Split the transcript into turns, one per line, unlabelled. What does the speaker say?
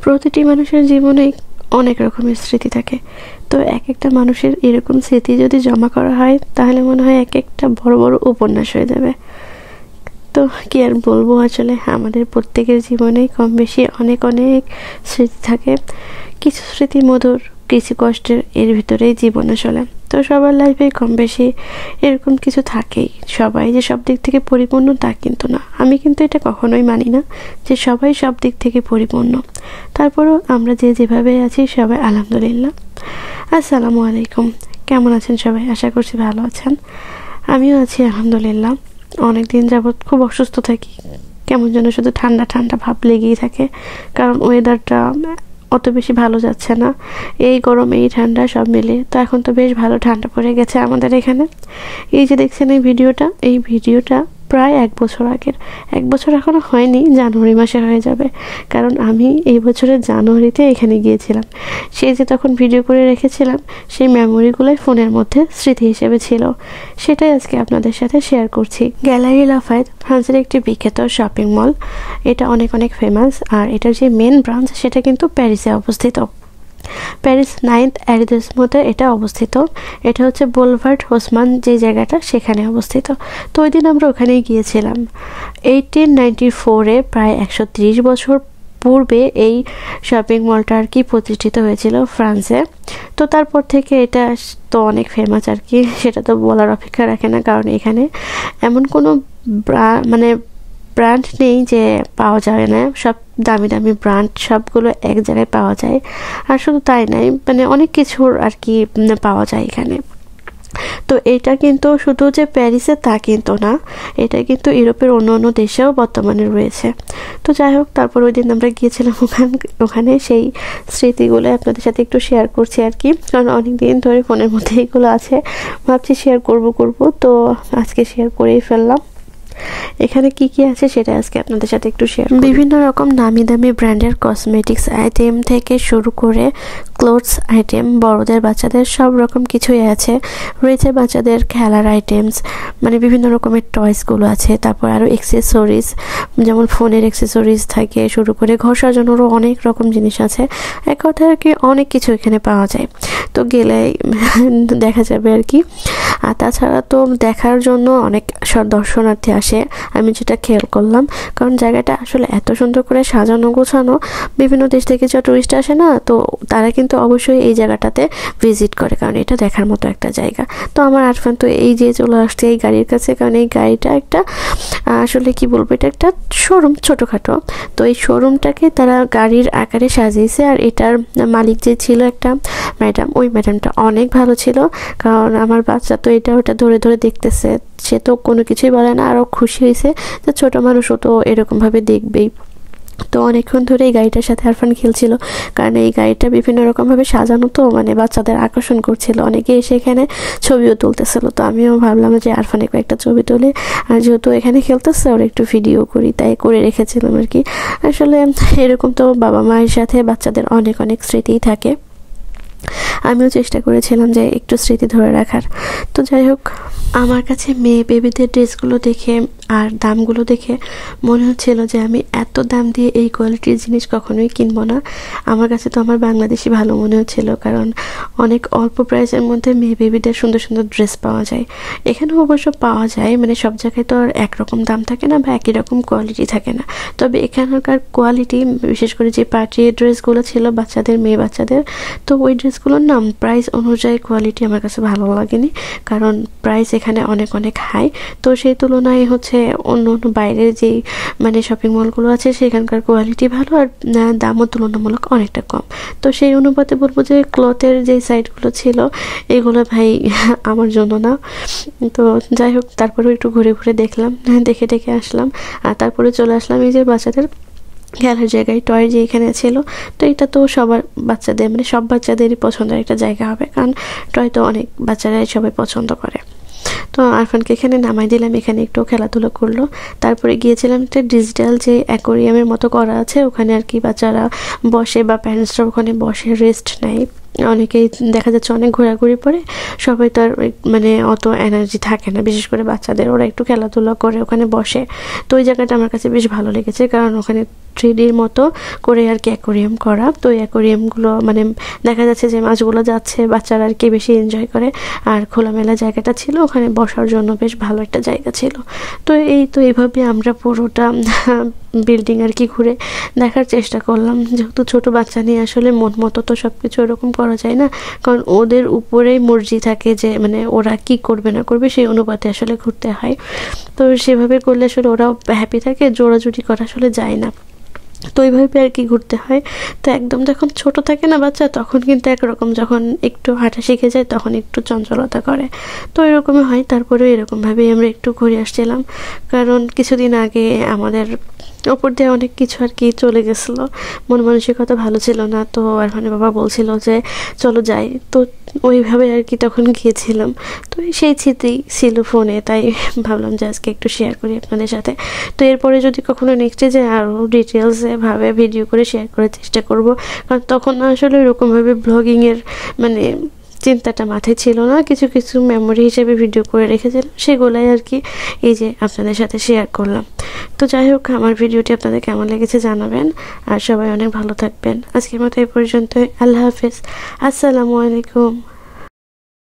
প্রতিটি মানুষের জীবনে অনেক রকমের স্মৃতি থাকে। তো এক একটা মানুষের এরকম স্মৃতি যদি জমা করা হয় তাহলে মনে হয় এক একটা বড় বড় উপন্যাস হয়ে যাবে। তো কি আর বলবো, আসলে আমাদের প্রত্যেকের জীবনে কম বেশি অনেক অনেক স্মৃতি থাকে। কিছু স্মৃতি মধুর, কিছু কষ্টের, এর ভিতরেই জীবন আসলে। তো সবার লাইফে কম বেশি এরকম কিছু থাকেই। সবাই যে সব দিক থেকে পরিপূর্ণ তা কিন্তু না। আমি কিন্তু এটা কখনোই মানি না যে সবাই সব দিক থেকে পরিপূর্ণ। তারপরেও আমরা যে যেভাবে আছি সবাই আলহামদুলিল্লাহ। আসসালামু আলাইকুম, কেমন আছেন সবাই? আশা করছি ভালো আছেন। আমিও আছি আলহামদুলিল্লাহ। অনেক দিন যাবৎ খুব অসুস্থ থাকি, কেমন যেন শুধু ঠান্ডা ঠান্ডা ভাব লেগেই থাকে, কারণ ওয়েদারটা অত বেশি ভালো যাচ্ছে না। এই গরম এই ঠান্ডা সব মিলে তো এখন তো বেশ ভালো ঠান্ডা পড়ে গেছে আমাদের এখানে। এই যে দেখছেন এই ভিডিওটা প্রায় 1 বছর আগের। 1 বছর এখনো হয়নি, জানুয়ারি মাসে হয়ে যাবে। কারণ আমি এই বছরের জানুয়ারিতে এখানে গিয়েছিলাম। সেই যে তখন ভিডিও করে রেখেছিলাম, সেই মেমোরিগুলোই ফোনের মধ্যে স্মৃতি হিসেবে ছিল। সেটাই আজকে আপনাদের সাথে শেয়ার করছি। গ্যালারি লাফায়েত ফ্রান্সের একটি বিখ্যাত শপিং মল। এটা অনেক অনেক ফেমাস, আর এটার যে মেন ব্রাঞ্চ সেটা কিন্তু প্যারিসে অবস্থিত। প্যারিস 9th অ্যারোন্ডিসমেন্টে এটা অবস্থিত। এটা হচ্ছে বুলভার্ড হোসমান যে জায়গাটা, সেখানে অবস্থিত। তো ওই দিন আমরা ওখানেই গিয়েছিলাম। 1894-এ প্রায় 130 বছর পূর্বে এই শপিং মলটা আর কি প্রতিষ্ঠিত হয়েছিল ফ্রান্সে। তো তারপর থেকে এটা তো অনেক ফেমাস আর কি, সেটা তো বলার অপেক্ষা রাখে না। কারণ এখানে এমন কোনো ব্র্যান্ড নেই যে পাওয়া যাবে না। সব দামি দামি ব্র্যান্ড সবগুলো এক জায়গায় পাওয়া যায়। আর শুধু তাই নাই, অনেক কিছুর আর কি পাওয়া যায় এখানে। তো এটা কিন্তু শুধু যে প্যারিসে তা কিন্তু না, এটা কিন্তু ইউরোপের অন্য অন্য দেশেও বর্তমানে রয়েছে। তো যাই হোক, তারপর ওই দিন আমরা গিয়েছিলাম ওখানে সেই স্মৃতিগুলো আপনাদের সাথে একটু শেয়ার করছি আর কি। কারণ অনেক দিন ধরে ফোনের মধ্যে এগুলো আছে, ভাবছি শেয়ার করব, তো আজকে শেয়ার করেই ফেললাম। এখানে কি কি আছে সেটা আজকে আপনাদের সাথে একটু শেয়ার। বিভিন্ন রকম দামি দামি ব্র্যান্ডের কসমেটিক্স আইটেম থেকে শুরু করে ক্লোথস আইটেম, বড়দের বাচ্চাদের সব রকম কিছুই আছে। রয়েছে বাচ্চাদের খেলার আইটেমস, বিভিন্ন রকমের টয়সগুলো আছে। তারপর আরও এক্সেসরিজ, যেমন ফোনের এক্সেসরিজ থেকে শুরু করে ঘর সাজানোরও অনেক রকম জিনিস আছে। এক কথায় আর কি অনেক কিছু এখানে পাওয়া যায়। তো গেলে দেখা যাবে আর কি। আর তাছাড়া তো দেখার জন্য অনেক দর্শনার্থী আসে, আমি যেটা খেয়াল করলাম। কারণ জায়গাটা আসলে এত সুন্দর করে সাজানো গোছানো, বিভিন্ন দেশ থেকে যে টুরিস্ট আসে না, তো তারা কিন্তু অবশ্যই এই জায়গাটাতে ভিজিট করে, কারণ এটা দেখার মতো একটা জায়গা। তো আমার আরফান তো এই যে চলে আসছে এই গাড়ির কাছে, কারণ এই গাড়িটা একটা আসলে কি বলবো, এটা একটা শোরুম ছোটোখাটো। তো এই শোরুমটাকে তারা গাড়ির আকারে সাজিয়েছে। আর এটার মালিক যে ছিল একটা ম্যাডাম, ওই ম্যাডামটা অনেক ভালো ছিল। কারণ আমার বাচ্চা তো এটা ওটা ধরে ধরে দেখতেছে, সে তো কোনো কিছুই বলে না। আরও খুশি হয়েছে যে ছোটো মানুষও তো এরকমভাবে দেখবেই। তো অনেকক্ষণ ধরে এই গাড়িটার সাথে আরফান খেলছিল, কারণ এই গাড়িটা বিভিন্ন রকমভাবে সাজানো, তো বাচ্চাদের আকর্ষণ করছিল। অনেকে এসে এখানে ছবিও তুলতেছিল। তো আমিও ভাবলাম যে আরফানে কয়েকটা ছবি তুলে, আর যেহেতু এখানে খেলতেছে ওর একটু ভিডিও করি, তাই করে রেখেছিলাম আর কি। আসলে এরকম তো বাবা মায়ের সাথে বাচ্চাদের অনেক অনেক স্মৃতিই থাকে। আমিও চেষ্টা করেছিলাম যে একটু স্মৃতি ধরে রাখার। তো যাই হোক, আমার কাছে মেয়ে বেবিদের ড্রেসগুলো দেখে আর দামগুলো দেখে মনে হচ্ছিল যে আমি এত দাম দিয়ে এই কোয়ালিটির জিনিস কখনোই কিনবো না। আমার কাছে তো আমার বাংলাদেশি ভালো মনে হচ্ছিল, কারণ অনেক অল্প প্রাইসের মধ্যে মেয়ে বেবিদের সুন্দর সুন্দর ড্রেস পাওয়া যায়। এখানেও অবশ্য পাওয়া যায়, সব জায়গায় তো আর একরকম দাম থাকে না বা একই রকম কোয়ালিটি থাকে না। তবে এখানকার কোয়ালিটি, বিশেষ করে যে পার্টি ড্রেসগুলো ছিল বাচ্চাদের, মেয়ে বাচ্চাদের, তো ওই ড্রেসগুলোর নাম প্রাইস অনুযায়ী কোয়ালিটি আমার কাছে ভালো লাগেনি। কারণ প্রাইস এখানে অনেক অনেক হাই। তো সেই তুলনায় হচ্ছে অন্য অন্য বাইরের যেই শপিং মলগুলো আছে সেখানকার কোয়ালিটি ভালো, আর দামও তুলনামূলক অনেকটা কম। তো সেই অনুপাতে বলবো যে ক্লথের যে সাইটগুলো ছিল এগুলো ভাই আমার জন্য না। তো যাই হোক, তারপরেও একটু ঘুরে ঘুরে দেখলাম, দেখে আসলাম। আর তারপরে চলে আসলাম এই যে বাচ্চাদের খেলার জায়গায়, টয় যে এখানে ছিল। তো এটা তো সবার বাচ্চাদের, সব বাচ্চাদেরই পছন্দের একটা জায়গা হবে, কারণ টয় তো অনেক বাচ্চারাই সবাই পছন্দ করে। তো আরফানকে এখানে নামাই দিলাম, এখানে একটু খেলাধুলা করলো। তারপরে গিয়েছিলাম একটা ডিজিটাল যে অ্যাকোরিয়ামের মতো করা আছে, ওখানে আর কি বাচ্চারা বসে বা প্যারেন্টসরা ওখানে বসে রেস্ট নেয়। অনেকেই দেখা যাচ্ছে অনেক ঘোরাঘুরি পরে সবাই তো আর মানে অত এনার্জি থাকে না, বিশেষ করে বাচ্চাদের, ওরা একটু খেলাধুলা করে ওখানে বসে। তো ওই জায়গাটা আমার কাছে বেশ ভালো লেগেছে, কারণ ওখানে 3Dর মতো করে আর কি অ্যাকোরিয়াম করা। তো এই অ্যাকোরিয়ামগুলো মানে দেখা যাচ্ছে যে মাছগুলো যাচ্ছে, বাচ্চারা আর কি বেশি এনজয় করে। আর খোলামেলা জায়গাটা ছিল, ওখানে বসার জন্য বেশ ভালো একটা জায়গা ছিল। তো এইভাবে আমরা পুরোটা বিল্ডিং আর কি ঘুরে দেখার চেষ্টা করলাম। যেহেতু ছোট বাচ্চা নিয়ে আসলে মন মতো তো সব কিছু এরকম করা যায় না, কারণ ওদের উপরেই মর্জি থাকে যে মানে ওরা কি করবে না করবে সেই অনুপাতে আসলে ঘুরতে হয়। তো সেভাবে করলে আসলে ওরাও হ্যাপি থাকে, জোড়াজুড়ি করা আসলে যায় না। তো এইভাবে আর কি ঘুরতে হয়। তো একদম যখন ছোট থাকে না বাচ্চা, তখন কিন্তু একরকম, যখন একটু হাঁটা শিখে যায় তখন একটু চঞ্চলতা করে, তো এরকমই হয়। তারপরে এরকমভাবেই আমরা একটু ঘুরে আসছিলাম, কারণ কিছুদিন আগে আমাদের ওপর দিয়ে অনেক কিছু আর কি চলে গেছিলো, মন মানসিকতা ভালো ছিল না। তো আরফানের বাবা বলছিল যে চলো যাই, তো ওইভাবে আর কি তখন গিয়েছিলাম। তো সেই স্মৃতি ছিল ফোনে, তাই ভাবলাম যে আজকে একটু শেয়ার করি আপনাদের সাথে। তো এরপরে যদি কখনো নেক্সটে যে আরও ডিটেলসে ভাবে ভিডিও করে শেয়ার করার চেষ্টা করব, কারণ তখন আসলে এরকমভাবে ব্লগিংয়ের মানে চিন্তাটা মাথায় ছিল না। কিছু কিছু মেমোরি হিসেবে ভিডিও করে রেখেছিলাম, সেগুলাই আর কি এই যে আপনাদের সাথে শেয়ার করলাম। তো যাই হোক, আমার ভিডিওটি আপনাদের কেমন লেগেছে জানাবেন, আর সবাই অনেক ভালো থাকবেন। আজকের মতো এই পর্যন্তই। আল্লাহ হাফেজ, আসসালামু আলাইকুম।